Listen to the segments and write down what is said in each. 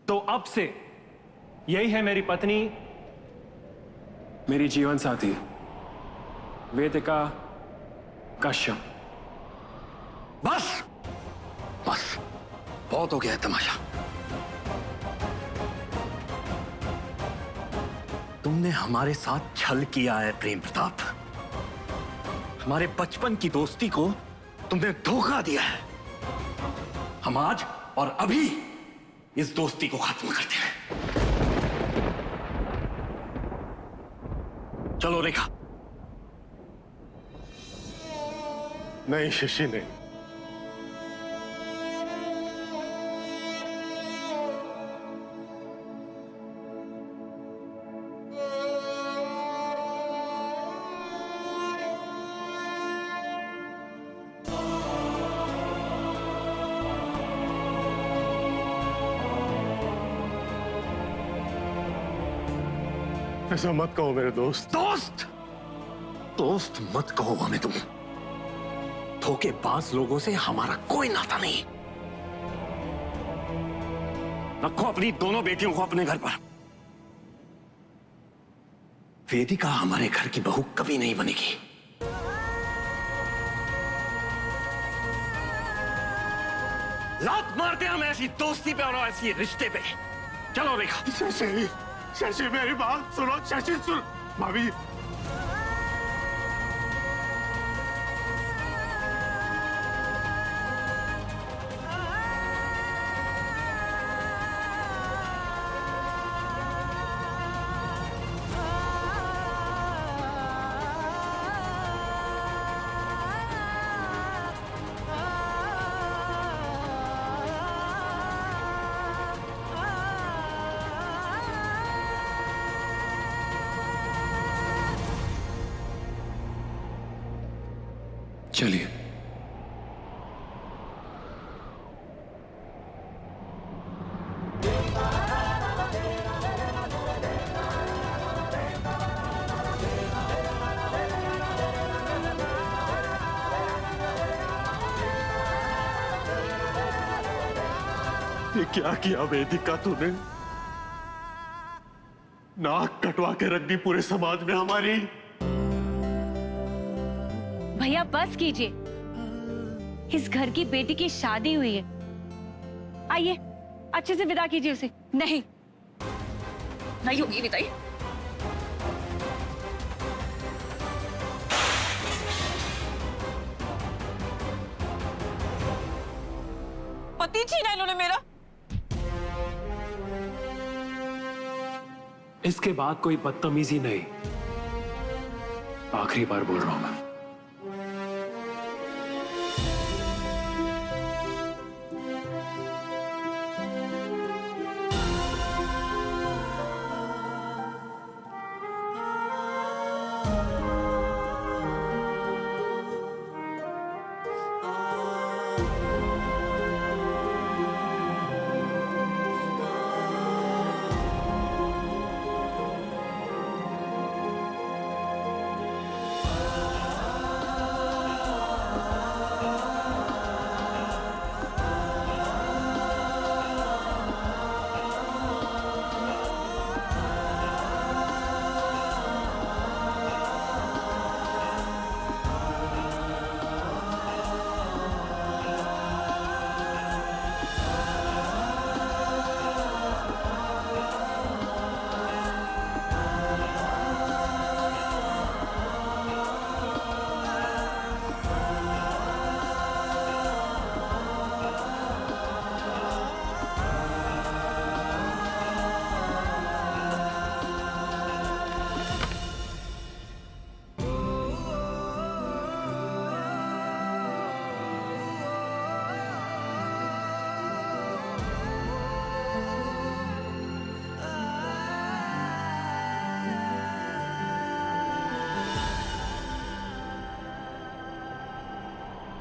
तो अब से यही है मेरी पत्नी, मेरी जीवन साथी वेदिका कश्यप। बस बस, बहुत हो गया है तमाशा। तुमने हमारे साथ छल किया है प्रेम प्रताप। हमारे बचपन की दोस्ती को तुमने धोखा दिया है। हम आज और अभी इस दोस्ती को खत्म करते हैं। चलो रेखा। नहीं शशि नहीं, ऐसा मत कहो मेरे दोस्त। दोस्त दोस्त मत कहो हमें तुम। धोखेबाज लोगों से हमारा कोई नाता नहीं। रखो अपनी दोनों बेटियों को अपने घर पर। वेदिका हमारे घर की बहू कभी नहीं बनेगी। लात मारते हम ऐसी दोस्ती पे और ऐसी रिश्ते पे। चलो रेखा। शशि, शशि मेरी बात सुनो। शशि सुन। भाभी चलिए। ये क्या किया वेदिका तूने? नाक कटवा के रख दी पूरे समाज में हमारी। भैया बस कीजिए, इस घर की बेटी की शादी हुई है। आइए अच्छे से विदा कीजिए उसे। नहीं नहीं होगी विदाई। पति छीना इन्होंने मेरा। इसके बाद कोई बदतमीजी नहीं। आखिरी बार बोल रहा हूं मैं।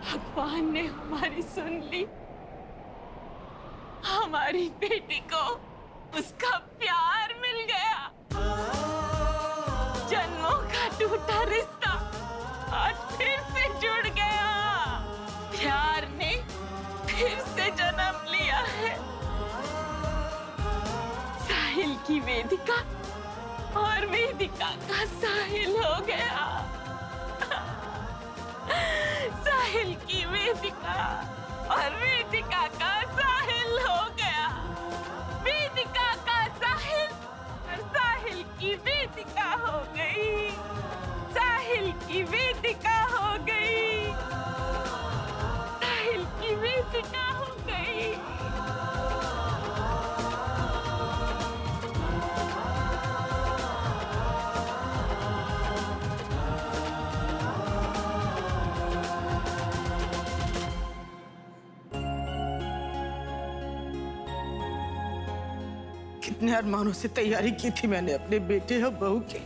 भगवान ने हमारी सुन ली। हमारी बेटी को उसका प्यार मिल गया। जन्मों का टूटा रिश्ता आज फिर से जुड़ गया। प्यार ने फिर से जन्म लिया है। की वेदिका और वेदिका का साहिल हो गया। साहिल की वेदिका और वेदिका का साहिल हो गया। वेदिका का साहिल और साहिल की वेदिका हो गई। साहिल की वेदिका हो गई। साहिल की वेदिका हो गई। कितने अरमानों से तैयारी की थी मैंने अपने बेटे और बहू की।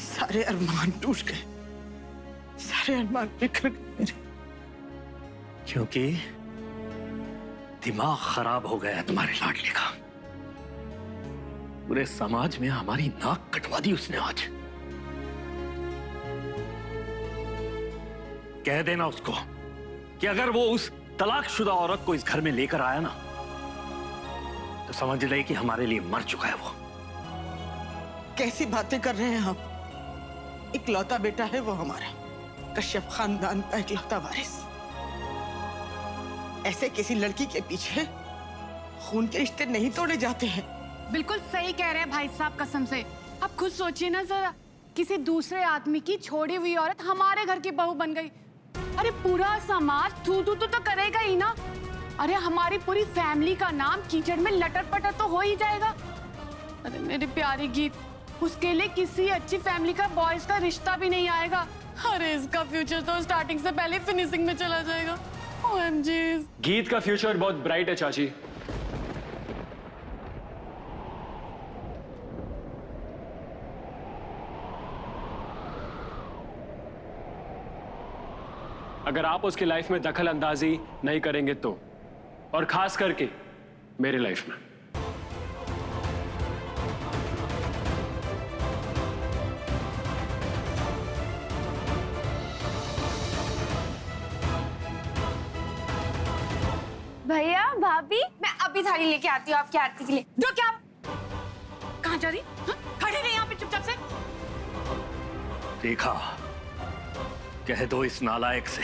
सारे अरमान टूट गए, सारे अरमान बिखर गए मेरे। क्योंकि दिमाग खराब हो गया है तुम्हारे लाडले का। पूरे समाज में हमारी नाक कटवा दी उसने आज। कह देना उसको कि अगर वो उस तलाकशुदा औरत को इस घर में लेकर आया ना, तो समझ ले कि हमारे लिए मर चुका है वो। कैसी बातें कर रहे हैं आप? इकलौता बेटा है वो हमारा, कश्यप खानदान का इकलौता वारिस। ऐसे किसी लड़की के पीछे खून के रिश्ते नहीं तोड़े जाते हैं। बिल्कुल सही कह रहे हैं भाई साहब, कसम से। आप खुद सोचिए ना जरा, किसी दूसरे आदमी की छोड़ी हुई औरत हमारे घर की बहू बन गई। अरे पूरा समाज थू थू तो करेगा ही ना। अरे हमारी पूरी फैमिली का नाम कीचड़ में लटर पटर तो हो ही जाएगा। अरे मेरी प्यारी गीत, उसके लिए किसी अच्छी फैमिली का बॉयज का रिश्ता भी नहीं आएगा। अरे इसका फ्यूचर तो स्टार्टिंग से पहले फिनिशिंग में चला जाएगा। OMG। गीत का फ्यूचर बहुत ब्राइट है चाची। अगर आप उसकी लाइफ में दखल अंदाजी नहीं करेंगे तो, और खास करके मेरे लाइफ में। भैया भाभी, मैं अभी थाली लेके आती हूँ आपकी आरती के लिए। जो क्या कहाँ जा रही? हाँ? खड़ी रही यहाँ पे चुपचाप से। देखा, कह दो इस नालायक से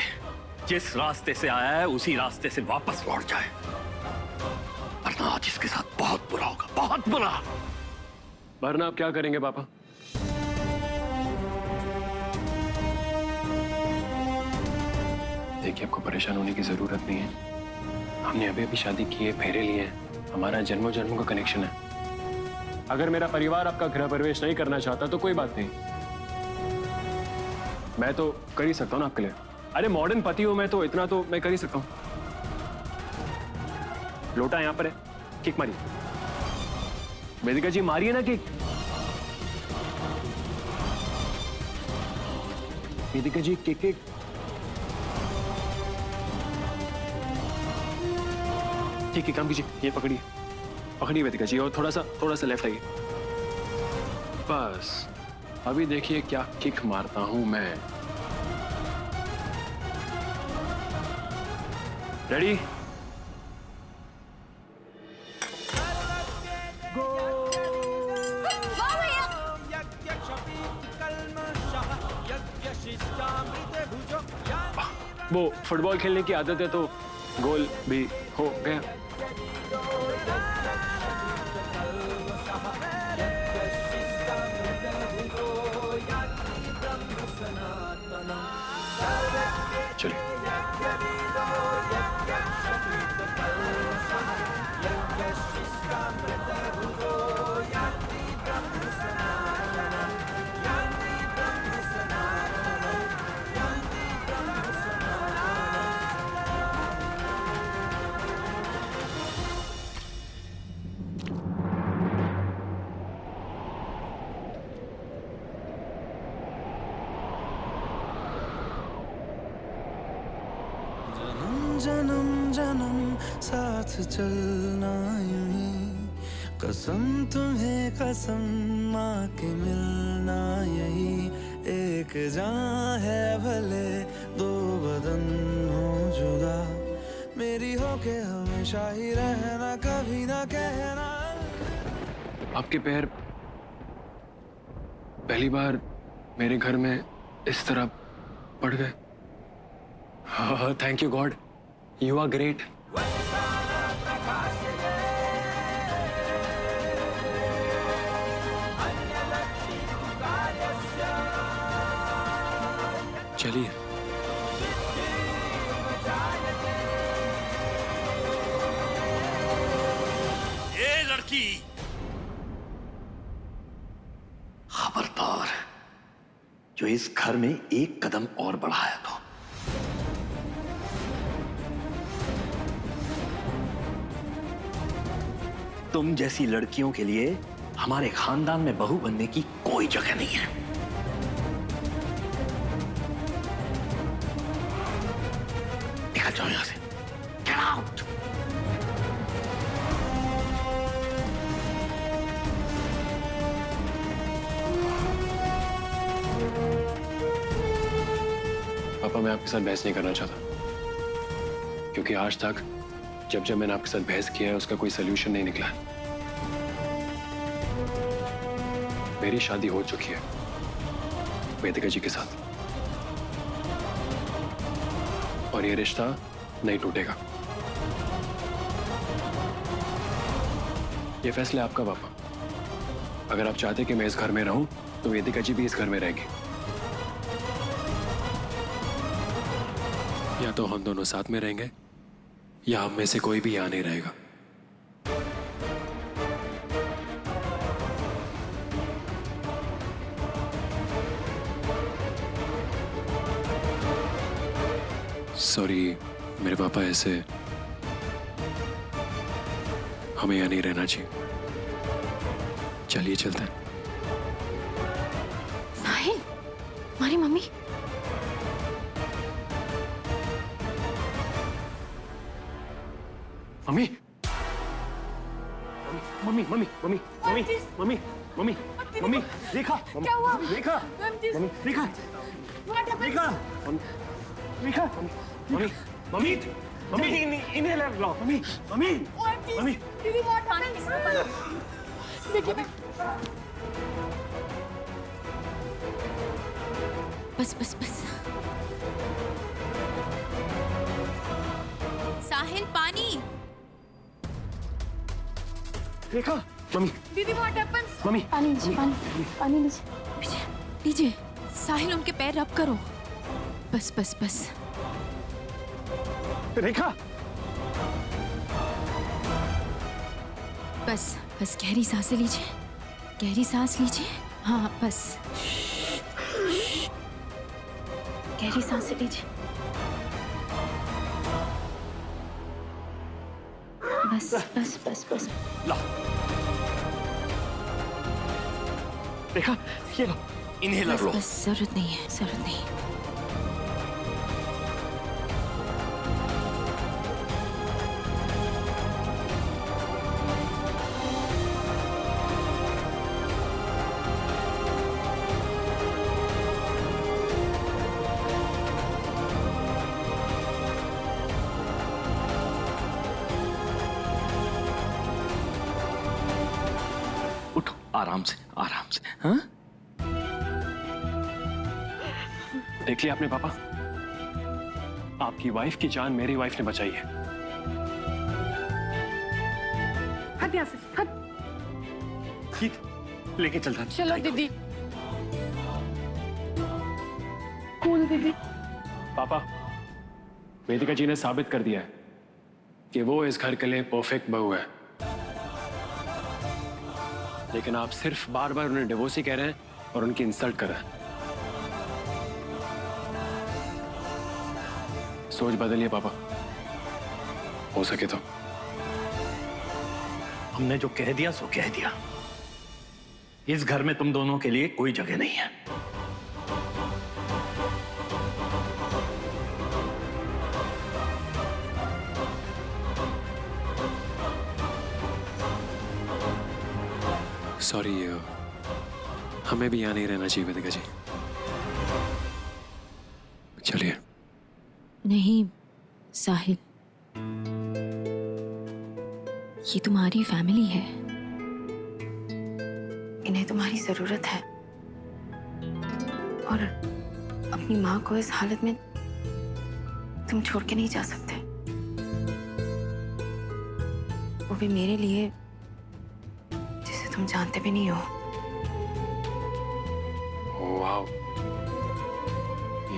जिस रास्ते से आया है उसी रास्ते से वापस लौट जाए, वरना आज इसके साथ बहुत बुरा होगा, बहुत बुरा। वरना आप क्या करेंगे पापा? देखिए, आपको परेशान होने की जरूरत नहीं है। हमने अभी अभी शादी की है, फेरे लिए हैं, हमारा जन्मों जन्मों का कनेक्शन है। अगर मेरा परिवार आपका गृह प्रवेश नहीं करना चाहता तो कोई बात नहीं, मैं तो कर ही सकता हूँ ना आपके लिए। अरे मॉडर्न पति हूं मैं, तो इतना तो मैं कर ही सकता हूँ। लोटा यहां पर है, किक मारिए। वेदिका जी मारिए ना किक। वेदिका जी किक किक। ठीक है, काम कीजिए, ये पकड़िए, पकड़िए वेदिका जी, और थोड़ा सा लेफ्ट आइए। बस अभी देखिए क्या किक मारता हूं मैं। रेडी? वो फुटबॉल खेलने की आदत है तो गोल भी हो गया। चलिए। जन्म जन्म साथ चलना यूं ही, कसम तुम्हें कसम माँ के मिलना यही। एक जान है भले दो बदन हो जुदा, मेरी होके हमेशा ही रहना, कभी ना कहना। आपके पैर पहली बार मेरे घर में इस तरह पड़ गए। हाँ, thank you god, you are great. चलिए। ये लड़की, खबरदार जो इस घर में एक कदम और बढ़ाया तो तुम जैसी लड़कियों के लिए हमारे खानदान में बहू बनने की कोई जगह नहीं है। निकल जाओ यहां से। Get out! पापा, मैं आपके साथ बहस नहीं करना चाहता, क्योंकि आज तक जब मैंने आपके साथ बहस किया है उसका कोई सलूशन नहीं निकला। मेरी शादी हो चुकी है वेदिका जी के साथ, और ये रिश्ता नहीं टूटेगा। ये फैसला आपका पापा। अगर आप चाहते कि मैं इस घर में रहूं तो वेदिका जी भी इस घर में रहेंगे, या तो हम दोनों साथ में रहेंगे या हम में से कोई भी यहाँ नहीं रहेगा। सॉरी मेरे पापा, ऐसे हमें यहाँ नहीं रहना चाहिए। चलिए चलते हैं। साहिल, हमारी mummy. Mummy mummy mummy mummy mummy mummy mummy mummy Rekha, क्या हुआ? Rekha, mummy Rekha, Rekha, Rekha, mummy mummy mummy इन्हें लो, मम्मी मम्मी मम्मी। दीदी बहुत देखिए। बस बस बस। साहिल, पानी। रेखा, मम्मी दीदी व्हाट हैपेंस? मम्मी पानी लीजिए, पानी लीजिए। लीजिए। साहिल, उनके पैर रब करो। बस बस बस। रेखा, बस बस, गहरी सांसें लीजिए, गहरी सांस लीजिए। हाँ बस, गहरी सांसें लीजिए। बस बस बस बस। ला रेखा, ये लो। इन्हेलर बस लो। बस, जरूरत नहीं है, जरूरत नहीं। उठो, आराम से, आराम से। हाँ, देख लिया आपने पापा, आपकी वाइफ की जान मेरी वाइफ ने बचाई है। हट यहाँ से, हट। ठीक, लेके चलता। चलो दीदी। कौन दीदी? पापा, वेदिका जी ने साबित कर दिया है कि वो इस घर के लिए परफेक्ट बहू है, लेकिन आप सिर्फ बार बार उन्हें डिवोर्स ही कह रहे हैं और उनकी इंसल्ट कर रहे हैं। सोच बदलिए पापा, हो सके तो। हमने जो कह दिया सो कह दिया। इस घर में तुम दोनों के लिए कोई जगह नहीं है। सॉरी, हमें भी यहाँ नहीं रहना चाहिए वेदिका जी। चलिए। नहीं साहिल, ये तुम्हारी फैमिली है, इन्हें तुम्हारी जरूरत है, और अपनी माँ को इस हालत में तुम छोड़ के नहीं जा सकते, वो भी मेरे लिए जिसे तुम जानते भी नहीं हो। वाह,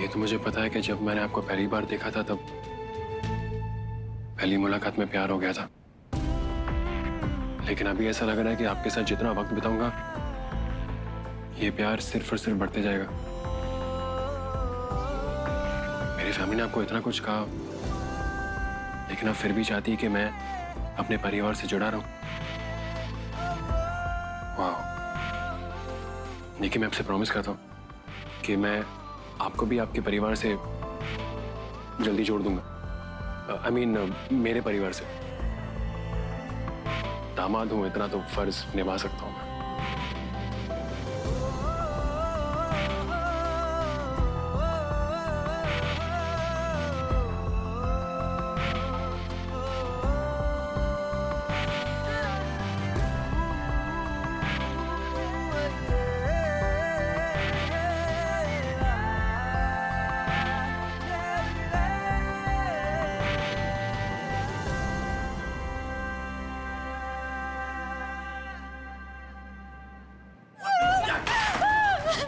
ये तो मुझे पता है कि जब मैंने आपको पहली बार देखा था तब पहली मुलाकात में प्यार हो गया था, लेकिन अभी ऐसा लग रहा है कि आपके साथ जितना वक्त बिताऊंगा ये प्यार सिर्फ और सिर्फ बढ़ते जाएगा। मेरी फैमिली ने आपको इतना कुछ कहा, लेकिन आप फिर भी चाहती है कि मैं अपने परिवार से जुड़ा रहूं। वाह, देखिए मैं आपसे प्रॉमिस करता हूं कि मैं आपको भी आपके परिवार से जल्दी जोड़ दूंगा। I mean, मेरे परिवार से। दामाद हूं, इतना तो फर्ज निभा सकता हूं मैं।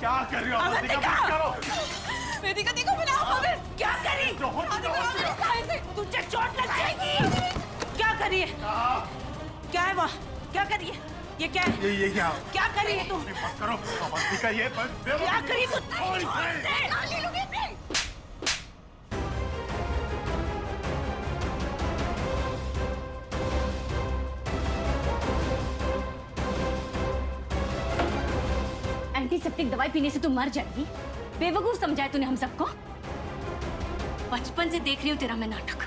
क्या कर रही हो अवंतिका? बंद करो। वेदिका देखो मेरा ऑफिस क्या करी? तुझे चोट लग जाएगी। क्या करी है? क्या है वो? क्या करी है? ये क्या है? ये क्या? क्या करी है तू? बंद करो अवंतिका, ये बंद। क्या करी तू? एंटीसेप्टिक दवाई पीने से तू मर जाएगी। बेवकूफ समझाया तूने हम सबको। बचपन से देख रही हूँ तेरा मैं नाटक।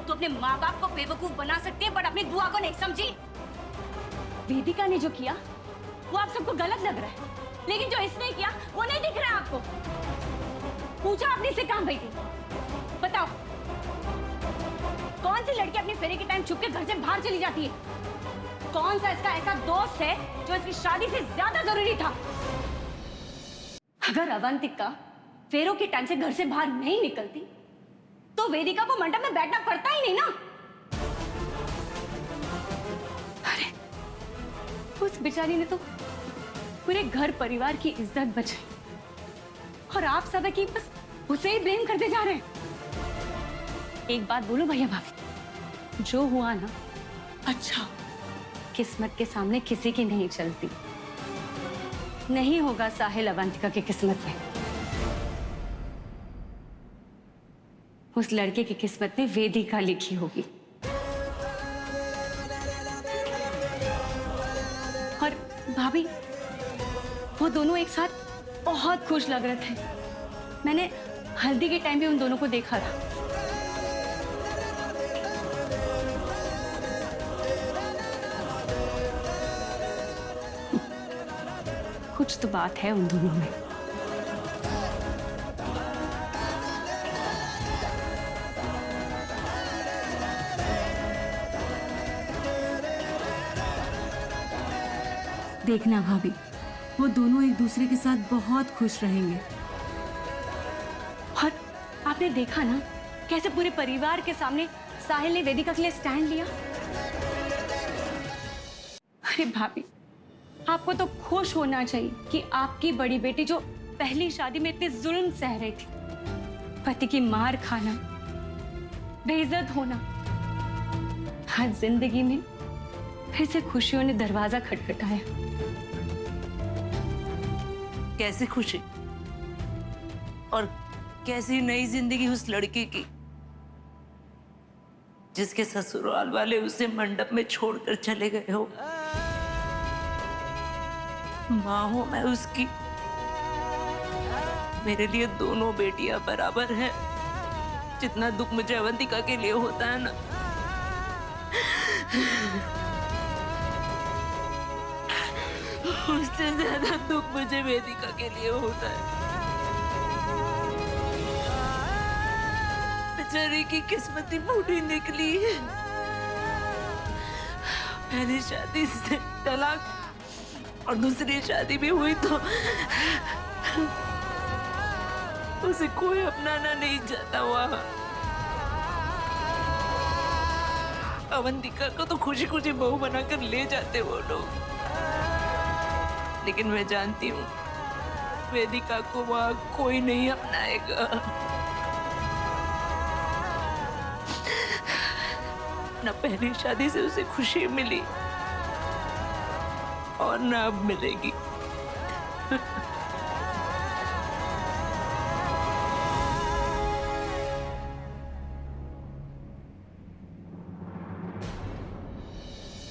तू अपने माँ बाप को बेवकूफ बना सकती है, पर अपनी बुआ को नहीं, समझी? वेदिका ने जो किया वो आप सबको गलत लग रहा है, लेकिन जो इसने किया वो नहीं दिख रहा है आपको। पूछा आपने इससे कहाँ गई थी? बताओ, कौन सी लड़की अपने फेरे के टाइम छुप के घर से बाहर चली जाती है? कौन सा इसका ऐसा दोस्त है जो इसकी शादी से ज्यादा जरूरी था? अगर अवंतिका फेरों के टाइम से घर से बाहर नहीं निकलती तो वेदिका को मंडप में बैठना पड़ता ही नहीं ना। अरे उस बेचारी ने तो पूरे घर परिवार की इज्जत बचाई और आप सब है कि बस उसे ही ब्लेम करते जा रहे हैं। एक बात बोलो भैया भाभी, जो हुआ ना, अच्छा, किस्मत के सामने किसी की नहीं चलती। नहीं होगा साहिल अवंतिका की किस्मत में। उस लड़के की किस्मत में वेदिका लिखी होगी। और भाभी, वो दोनों एक साथ बहुत खुश लग रहे थे। मैंने हल्दी के टाइम भी उन दोनों को देखा था। कुछ तो बात है उन दोनों में। देखना भाभी, वो दोनों एक दूसरे के साथ बहुत खुश रहेंगे। और आपने देखा ना कैसे पूरे परिवार के सामने साहिल ने वेदिका के लिए स्टैंड लिया। अरे भाभी, आपको तो खुश होना चाहिए कि आपकी बड़ी बेटी जो पहली शादी में इतने जुल्म सह रही थी, पति की मार खाना, बेइज्जत होना, आज जिंदगी में फिर से खुशियों ने दरवाजा खटखटाया। कैसी खुशी और कैसी नई जिंदगी उस लड़की की जिसके ससुराल वाले उसे मंडप में छोड़कर चले गए हो। माँ हूं मैं उसकी। मेरे लिए दोनों बेटियां बराबर हैं। जितना दुख मुझे अवंतिका के लिए होता है ना, उससे ज्यादा दुख मुझे वेदिका के लिए होता है। बेचारी की किस्मत ही फूटी निकली। पहली शादी से तलाक और दूसरी शादी भी हुई तो उसे कोई अपनाना नहीं चाहता वहां। अवंतिका को तो खुशी खुशी बहू बनाकर ले जाते वो लोग, लेकिन मैं जानती हूँ वेदिका को वहां कोई नहीं अपनाएगा। न पहली शादी से उसे खुशी मिली और न अब मिलेगी।